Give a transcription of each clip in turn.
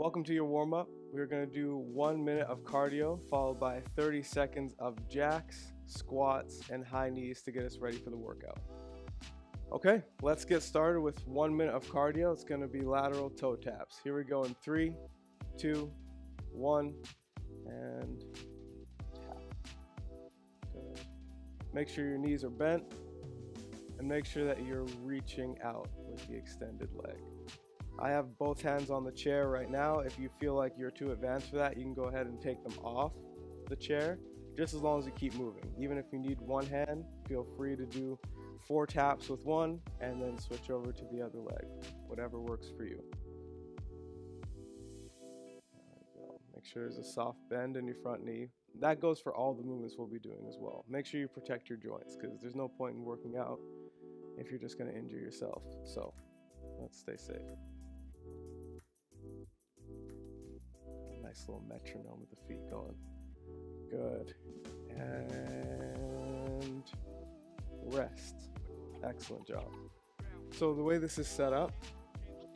Welcome to your warm up. We're going to do 1 minute of cardio followed by 30 seconds of jacks, squats, and high knees to get us ready for the workout. Okay, let's get started with 1 minute of cardio. It's going to be lateral toe taps. Here we go in 3, 2, 1, and tap. Good. Make sure your knees are bent and make sure that you're reaching out with the extended leg. I have both hands on the chair right now. If you feel like you're too advanced for that, you can go ahead and take them off the chair, just as long as you keep moving. Even if you need one hand, feel free to do 4 taps with one and then switch over to the other leg, whatever works for you. There we go. Make sure there's a soft bend in your front knee. That goes for all the movements we'll be doing as well. Make sure you protect your joints because there's no point in working out if you're just going to injure yourself. So let's stay safe. Nice little metronome with the feet going. Good. And rest. Excellent job. So the way this is set up,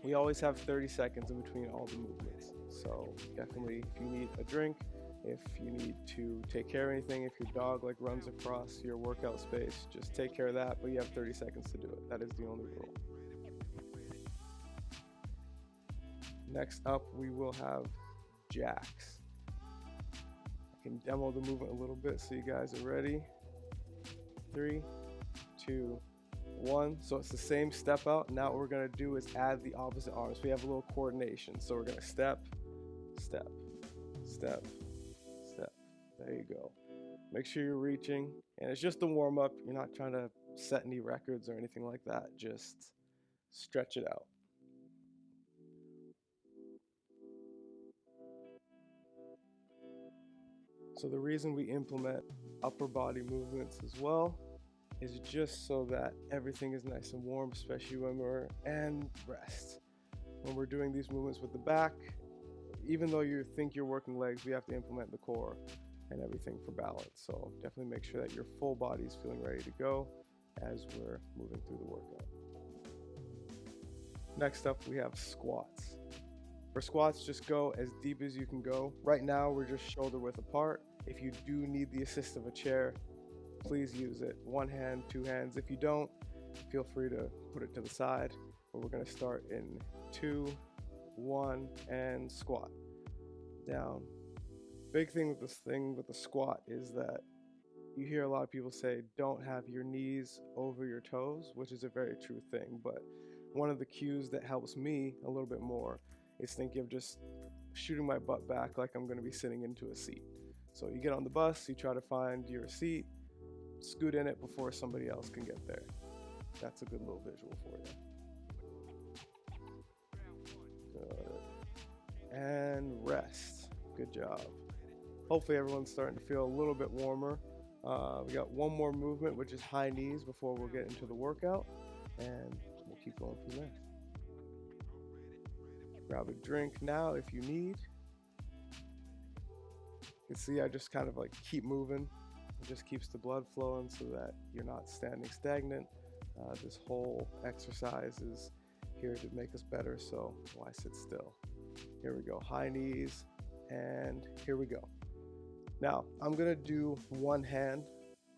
we always have 30 seconds in between all the movements. So definitely if you need a drink, if you need to take care of anything, if your dog runs across your workout space, just take care of that, but you have 30 seconds to do it. That is the only rule. Next up, we will have jacks. I can demo the movement a little bit so you guys are ready. 3, 2, 1. So it's the same step out. Now what we're going to do is add the opposite arms. We have a little coordination. So we're going to step, step, step, step. There you go. Make sure you're reaching. And it's just a warm up. You're not trying to set any records or anything like that. Just stretch it out. So the reason we implement upper body movements as well is just so that everything is nice and warm, especially and rest. When we're doing these movements with the back, even though you think you're working legs, we have to implement the core and everything for balance. So definitely make sure that your full body is feeling ready to go as we're moving through the workout. Next up, we have squats. For squats, just go as deep as you can go. Right now, we're just shoulder width apart. If you do need the assist of a chair, please use it. 1 hand, 2 hands. If you don't, feel free to put it to the side. But we're going to start in 2, 1, and squat. Down. Big thing with the squat is that you hear a lot of people say, don't have your knees over your toes, which is a very true thing. But one of the cues that helps me a little bit more is thinking of just shooting my butt back like I'm going to be sitting into a seat. So you get on the bus, you try to find your seat, scoot in it before somebody else can get there. That's a good little visual for you. Good. And rest. Good job. Hopefully everyone's starting to feel a little bit warmer. We got one more movement, which is high knees before we'll get into the workout, and we'll keep going from there. Grab a drink now if you need. You can see I just kind of keep moving. It just keeps the blood flowing so that you're not standing stagnant. This whole exercise is here to make us better, so why sit still? Here we go, high knees, and here we go. Now, I'm gonna do one hand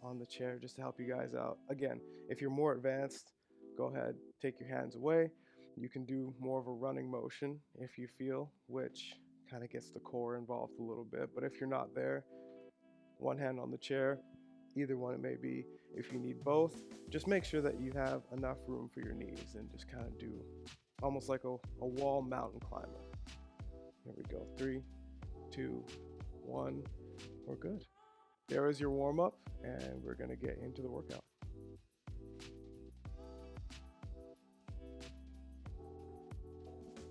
on the chair just to help you guys out. Again, if you're more advanced, go ahead, take your hands away. You can do more of a running motion if you feel, which kind of gets the core involved a little bit. But if you're not there, one hand on the chair, either one it may be. If you need both, just make sure that you have enough room for your knees and just kind of do almost like a wall mountain climber. Here we go, 3, 2, 1, we're good. There is your warm up, and we're gonna get into the workout.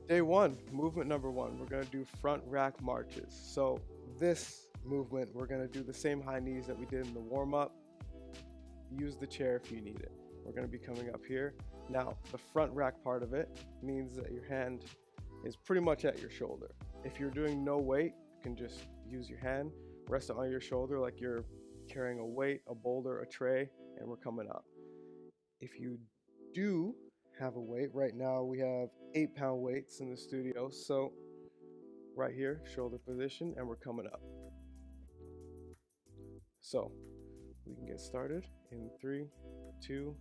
Day 1, movement number 1, we're gonna do front rack marches. So this movement, we're gonna do the same high knees that we did in the warm up. Use the chair if you need it. We're gonna be coming up here. Now, the front rack part of it means that your hand is pretty much at your shoulder. If you're doing no weight, you can just use your hand, rest it on your shoulder like you're carrying a weight, a boulder, a tray, and we're coming up. If you do have a weight, right now we have 8-pound weights in the studio, so right here, shoulder position, and we're coming up. So we can get started in 3, 2,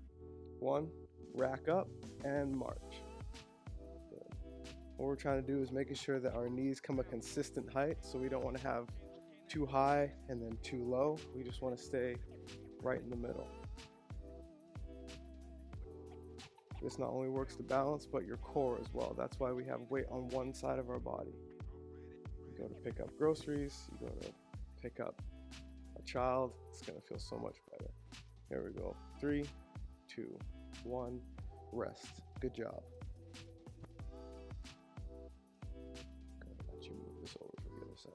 1, rack up and march. Good. What we're trying to do is making sure that our knees come a consistent height, so we don't want to have too high and then too low. We just want to stay right in the middle. This not only works to balance, but your core as well. That's why we have weight on one side of our body. You go to pick up groceries, you go to pick up a child, it's gonna feel so much better. Here we go. 3, 2, 1, rest. Good job. Gonna let you move this over to the other side.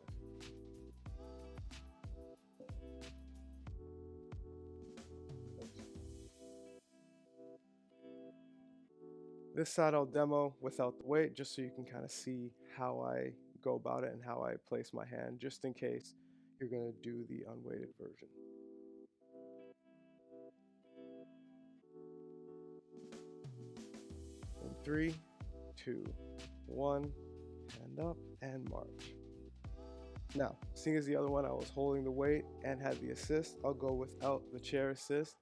This side I'll demo without the weight, just so you can kind of see how I go about it and how I place my hand, just in case you're going to do the unweighted version. In 3, 2, 1, hand up and march. Now, seeing as the other one I was holding the weight and had the assist, I'll go without the chair assist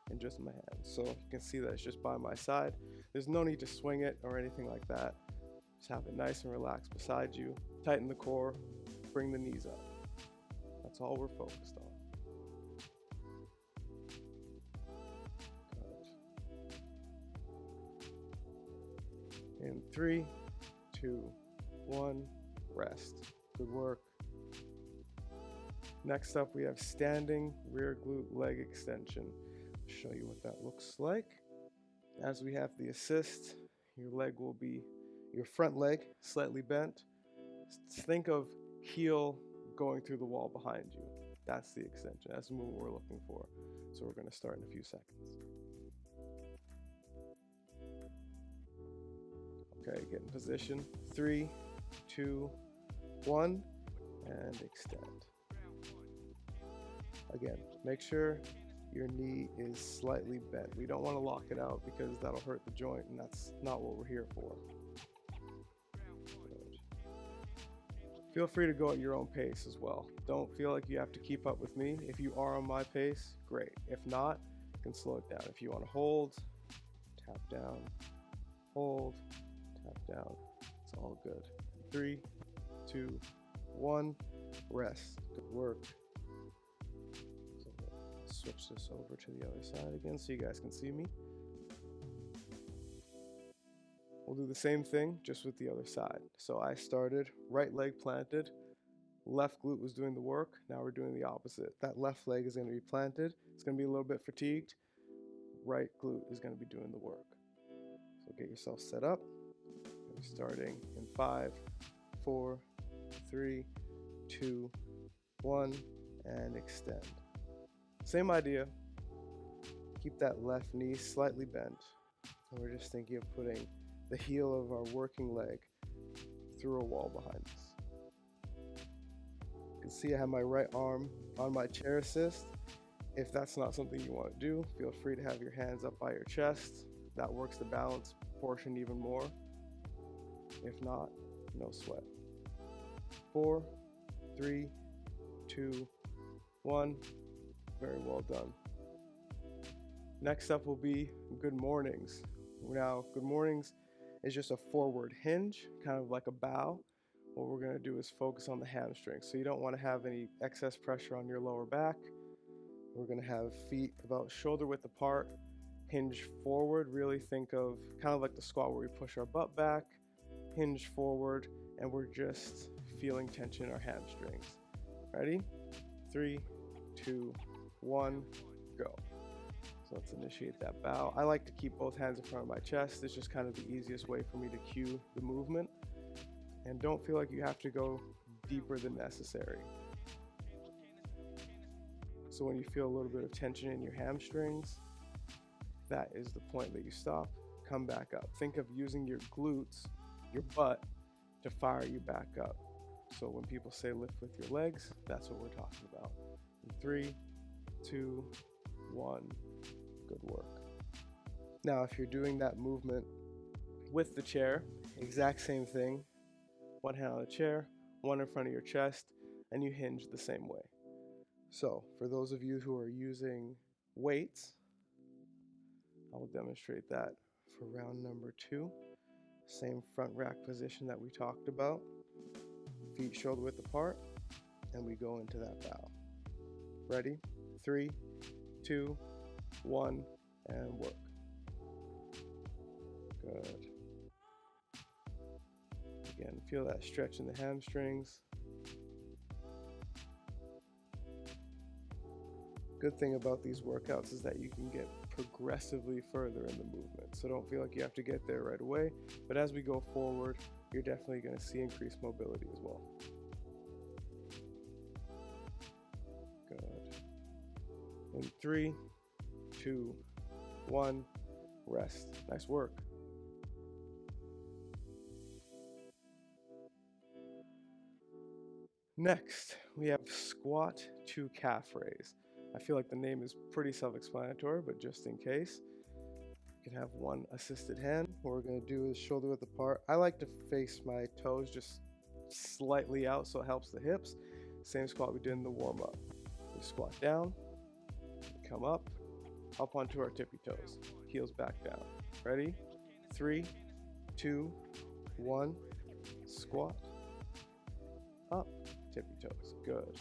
and just my hands. So you can see that it's just by my side. There's no need to swing it or anything like that. Just have it nice and relaxed beside you. Tighten the core, bring the knees up. That's all we're focused on. Good. In 3, 2, 1, rest. Good work. Next up, we have standing rear glute leg extension. I'll show you what that looks like. As we have the assist, your leg will be, your front leg slightly bent. Think of heel going through the wall behind you. That's the extension. That's the movement we're looking for. So we're going to start in a few seconds. Okay, get in position. 3, 2, 1, and extend. Again, make sure your knee is slightly bent. We don't want to lock it out because that'll hurt the joint, and that's not what we're here for. Good. Feel free to go at your own pace as well. Don't feel like you have to keep up with me. If you are on my pace, great. If not, you can slow it down. If you want to hold, tap down, hold, tap down. It's all good. 3, 2, 1, rest. Good work. Switch this over to the other side again so you guys can see me. We'll do the same thing just with the other side. So I started right leg planted, left glute was doing the work. Now we're doing the opposite. That left leg is going to be planted. It's going to be a little bit fatigued. Right glute is going to be doing the work. So get yourself set up. We're starting in 5, 4, 3, 2, 1, and extend. Same idea, keep that left knee slightly bent, and we're just thinking of putting the heel of our working leg through a wall behind us. You can see I have my right arm on my chair assist. If that's not something you want to do, feel free to have your hands up by your chest. That works the balance portion even more. If not, no sweat. 4, 3, 2, 1. Very well done. Next up will be good mornings. Now, good mornings is just a forward hinge, kind of like a bow. What we're going to do is focus on the hamstrings. So you don't want to have any excess pressure on your lower back. We're going to have feet about shoulder width apart, hinge forward. Really think of kind of like the squat where we push our butt back, hinge forward, and we're just feeling tension in our hamstrings. Ready? 3, 2, 1, go. So let's initiate that bow. I like to keep both hands in front of my chest. It's just kind of the easiest way for me to cue the movement. And don't feel like you have to go deeper than necessary. So when you feel a little bit of tension in your hamstrings, that is the point that you stop. Come back up. Think of using your glutes, your butt, to fire you back up. So when people say lift with your legs, that's what we're talking about. In 3, 2, 1, good work. Now, if you're doing that movement with the chair, exact same thing. One hand on the chair, one in front of your chest, and you hinge the same way. So for those of you who are using weights, I will demonstrate that for round number 2. Same front rack position that we talked about. Feet shoulder width apart, and we go into that bow. Ready? 3, 2, 1, and work. Good. Again, feel that stretch in the hamstrings. Good thing about these workouts is that you can get progressively further in the movement. So don't feel like you have to get there right away. But as we go forward, you're definitely going to see increased mobility as well. Good. In 3, 2, 1, rest. Nice work. Next, we have squat to calf raise. I feel like the name is pretty self-explanatory, but just in case, you can have one assisted hand. What we're going to do is shoulder width apart. I like to face my toes just slightly out so it helps the hips. Same squat we did in the warm-up. We squat down, come up onto our tippy toes, heels back down. Ready? 3, 2, 1, squat, up, tippy toes. Good.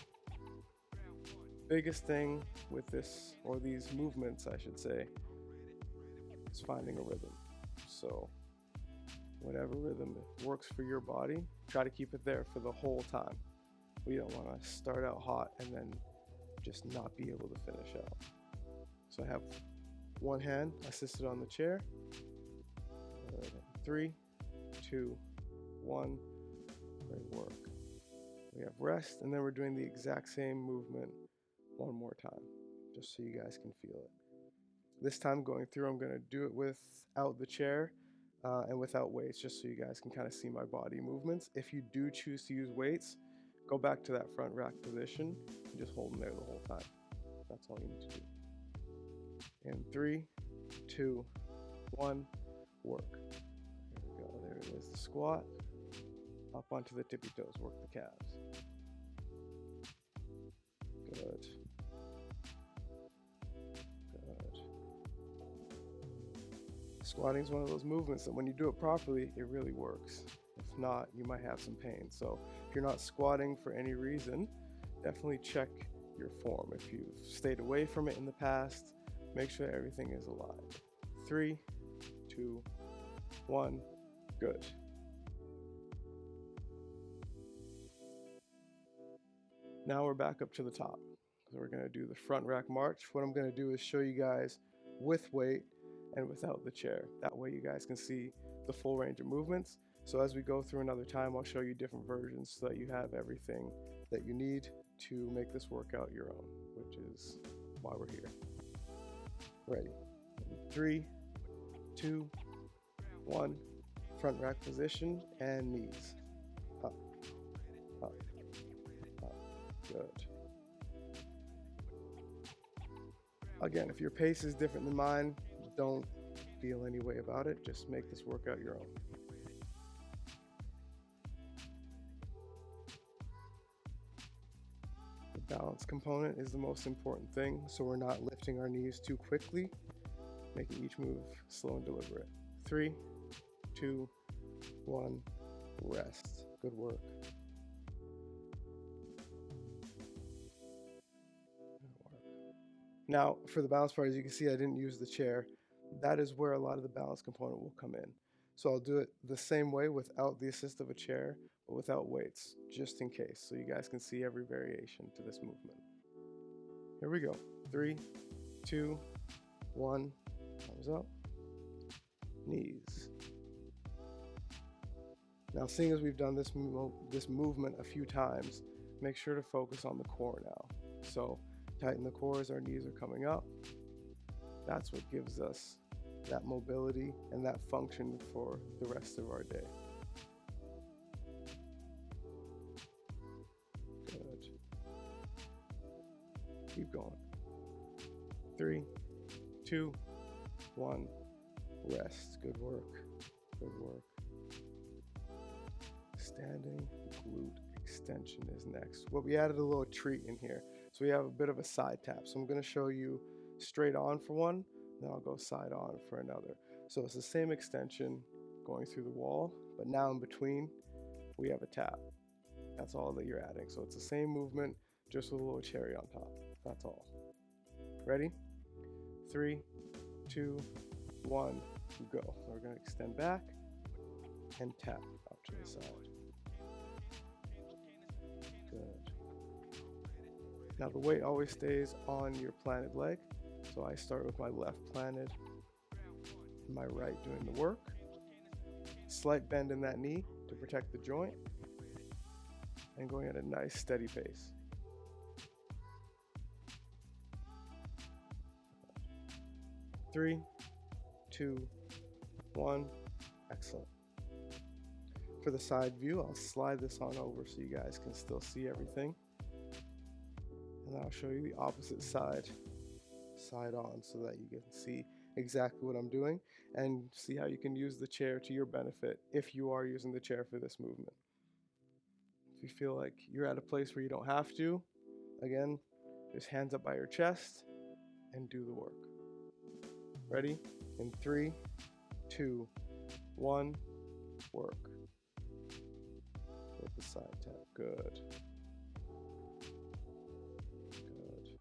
Biggest thing with this, or these movements I should say, is finding a rhythm. So whatever rhythm works for your body, try to keep it there for the whole time. We don't want to start out hot and then just not be able to finish out. So I have one hand assisted on the chair. 3, 2, 1, great work. We have rest, and then we're doing the exact same movement one more time, just so you guys can feel it. This time going through, I'm going to do it without the chair and without weights, just so you guys can kind of see my body movements. If you do choose to use weights, go back to that front rack position and just hold them there the whole time. That's all you need to do. In 3, 2, 1, work. There we go. There it is. The squat. Up onto the tippy toes. Work the calves. Good. Good. Squatting is one of those movements that when you do it properly, it really works. If not, you might have some pain. So if you're not squatting for any reason, definitely check your form. If you've stayed away from it in the past, make sure everything is aligned. 3, 2, 1, good. Now we're back up to the top. So we're going to do the front rack march. What I'm going to do is show you guys with weight and without the chair. That way you guys can see the full range of movements. So as we go through another time, I'll show you different versions so that you have everything that you need to make this workout your own, which is why we're here. Ready? 3, 2, 1, front rack position and knees. Up, up, up. Good. Again, if your pace is different than mine, don't feel any way about it. Just make this workout your own. The balance component is the most important thing, so we're not lifting our knees too quickly, making each move slow and deliberate. 3, 2, 1, rest. Good work. Now, for the balance part, as you can see, I didn't use the chair. That is where a lot of the balance component will come in. So I'll do it the same way without the assist of a chair, but without weights, just in case, so you guys can see every variation to this movement. Here we go. 3, 2, 1, thumbs up, knees. Now, seeing as we've done this movement a few times, make sure to focus on the core now. So tighten the core as our knees are coming up. That's what gives us that mobility and that function for the rest of our day. Good. Keep going. 3, 2, 1, rest. Good work. Good work. Standing glute extension is next. Well, we added a little treat in here. So we have a bit of a side tap. So I'm going to show you straight on for one, then I'll go side on for another. So it's the same extension going through the wall, but now in between, we have a tap. That's all that you're adding. So it's the same movement, just with a little cherry on top. That's all. Ready? 3, 2, 1, go. So we're going to extend back and tap out to the side. Good. Now the weight always stays on your planted leg. So I start with my left planted, my right doing the work. Slight bend in that knee to protect the joint, and going at a nice steady pace. Three, 2, 1, excellent. For the side view, I'll slide this on over so you guys can still see everything. And I'll show you the opposite side, side on, so that you can see exactly what I'm doing and see how you can use the chair to your benefit if you are using the chair for this movement. If you feel like you're at a place where you don't have to, again, just hands up by your chest and do the work. Ready? In 3, 2, 1, work. With the side tap. Good. Good.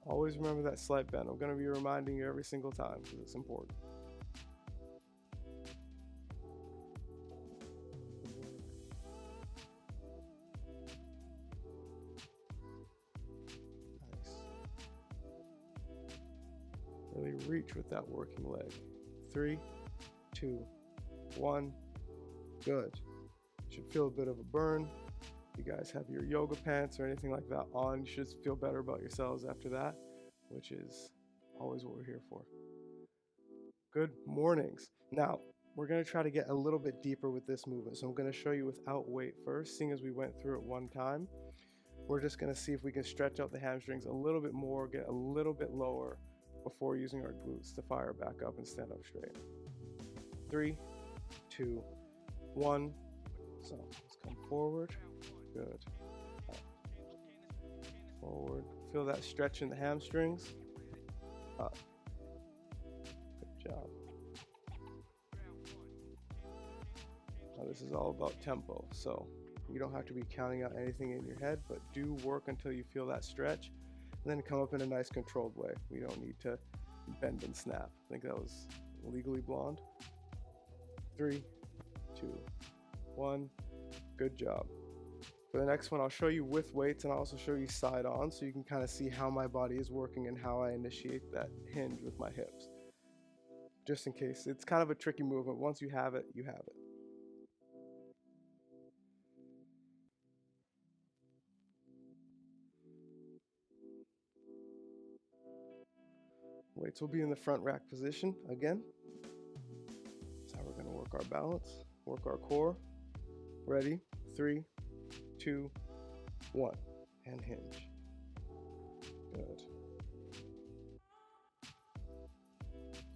Always remember that slight bend. I'm going to be reminding you every single time because it's important. Nice. Really reach with that working leg. 3, 2, 1. Good. Should feel a bit of a burn. If you guys have your yoga pants or anything like that on, you should feel better about yourselves after that, which is always what we're here for. Good mornings. Now, we're going to try to get a little bit deeper with this movement. So I'm going to show you without weight first, seeing as we went through it one time. We're just going to see if we can stretch out the hamstrings a little bit more, get a little bit lower before using our glutes to fire back up and stand up straight. 3, 2, 1. So let's come forward. Good. Up. Forward. Feel that stretch in the hamstrings. Up. Good job. Now this is all about tempo, so you don't have to be counting out anything in your head, but do work until you feel that stretch, and then come up in a nice controlled way. We don't need to bend and snap. I think that was Legally Blonde. 3, 2, 1. Good job. For the next one, I'll show you with weights, and I'll also show you side on, so you can kind of see how my body is working and how I initiate that hinge with my hips. Just in case. It's kind of a tricky movement. Once you have it, you have it. Weights will be in the front rack position again. That's how we're going to work our balance, work our core. Ready? 3, 2, 1, and hinge. Good.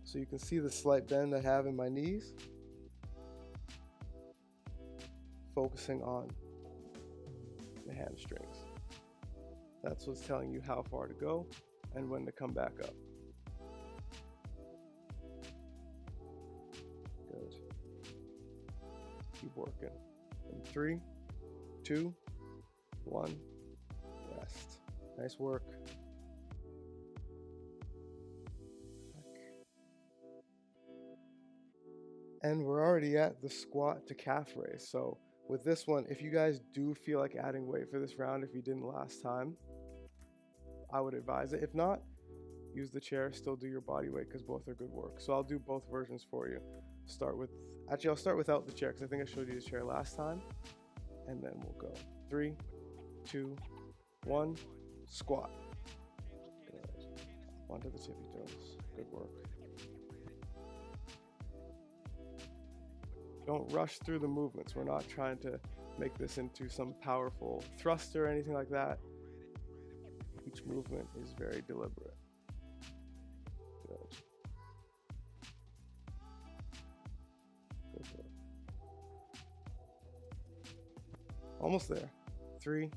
So you can see the slight bend I have in my knees. Focusing on the hamstrings. That's what's telling you how far to go and when to come back up. Good. Keep working. In 3, 2, 1, rest. Nice work. And we're already at the squat to calf raise. So with this one, if you guys do feel like adding weight for this round, if you didn't last time, I would advise it. If not, use the chair, still do your body weight because both are good work. So I'll do both versions for you. I'll start without the chair because I think I showed you the chair last time. And then we'll go 3, 2, 1, squat. Good. Onto the tippy toes. Good work. Don't rush through the movements. We're not trying to make this into some powerful thruster or anything like that. Each movement is very deliberate. Good. Good work. Almost there. 3,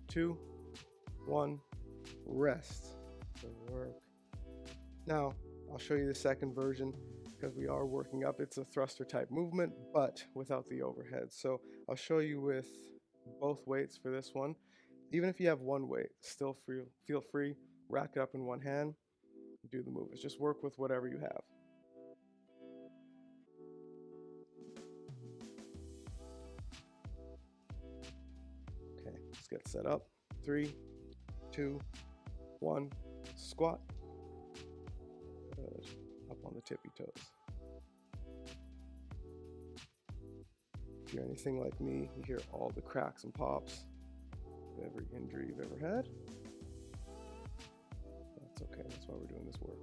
2, 1, rest. Good work. Now, I'll show you the second version because we are working up. It's a thruster type movement, but without the overhead. So I'll show you with both weights for this one. Even if you have one weight, still feel free, rack it up in one hand, do the movements. Just work with whatever you have. Okay, let's get set up. 3, 2, 1, squat. Good. Up on the tippy toes. If you're anything like me, you hear all the cracks and pops of every injury you've ever had. That's okay, that's why we're doing this work.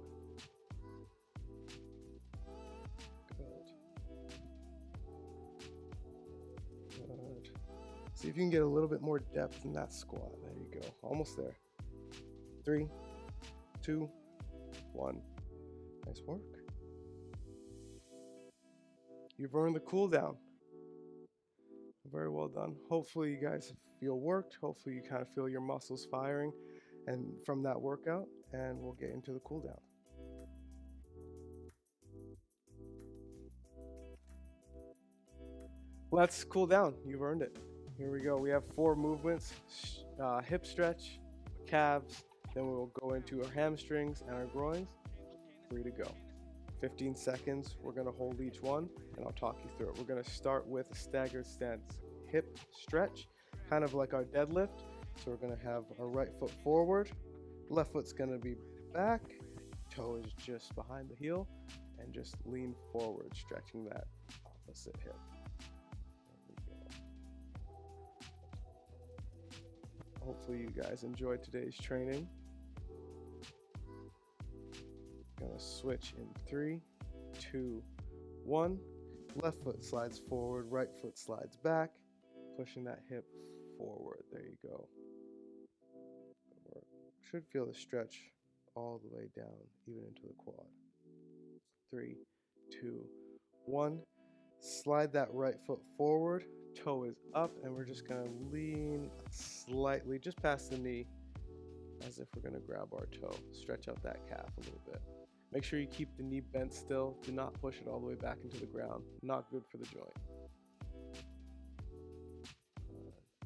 Good. Good. See if you can get a little bit more depth in that squat. There you go, almost there. 3, 2, 1. Nice work. You've earned the cool down. Very well done. Hopefully you guys feel worked. Hopefully you kind of feel your muscles firing and from that workout, and we'll get into the cool down. Let's cool down. You've earned it. Here we go. We have 4 movements. Hip stretch, calves, then we'll go into our hamstrings and our groins. Free to go. 15 seconds. We're going to hold each one, and I'll talk you through it. We're going to start with a staggered stance hip stretch, kind of like our deadlift. So we're going to have our right foot forward, left foot's going to be back, toe is just behind the heel, and just lean forward, stretching that opposite hip. There we go. Hopefully you guys enjoyed today's training. Gonna switch in 3, 2, 1. Left foot slides forward, right foot slides back, pushing that hip forward. There you go. Should feel the stretch all the way down, even into the quad. 3, 2, 1. Slide that right foot forward, toe is up, and we're just gonna lean slightly just past the knee as if we're gonna grab our toe. Stretch out that calf a little bit. Make sure you keep the knee bent still. Do not push it all the way back into the ground. Not good for the joint.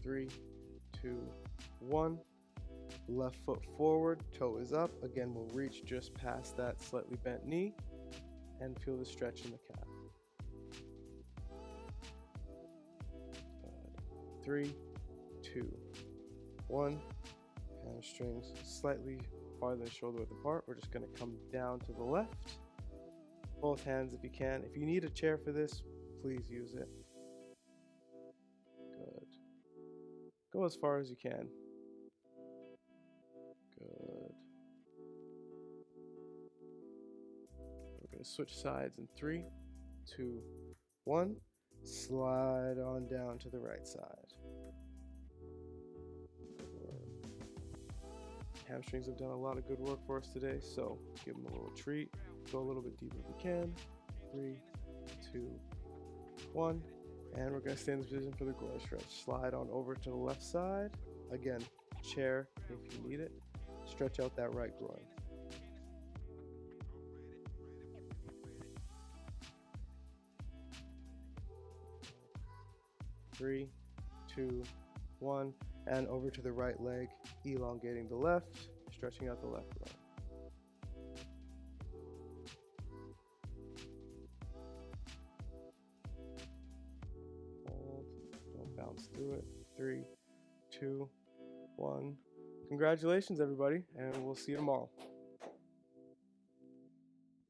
3, 2, 1. Left foot forward, toe is up. Again, we'll reach just past that slightly bent knee and feel the stretch in the calf. 3, 2, 1. Hamstrings slightly farther than shoulder width apart. We're just going to come down to the left. Both hands if you can. If you need a chair for this, please use it. Good. Go as far as you can. Good. We're going to switch sides in 3, 2, 1. Slide on down to the right side. Hamstrings have done a lot of good work for us today, so give them a little treat. Go a little bit deeper if you can. 3, 2, 1. And we're going to stay in this position for the groin stretch. Slide on over to the left side. Again, chair if you need it. Stretch out that right groin. Three, 2, 1, and over to the right leg, elongating the left, stretching out the left groin. Hold, don't bounce through it. 3, 2, 1. Congratulations, everybody, and we'll see you tomorrow.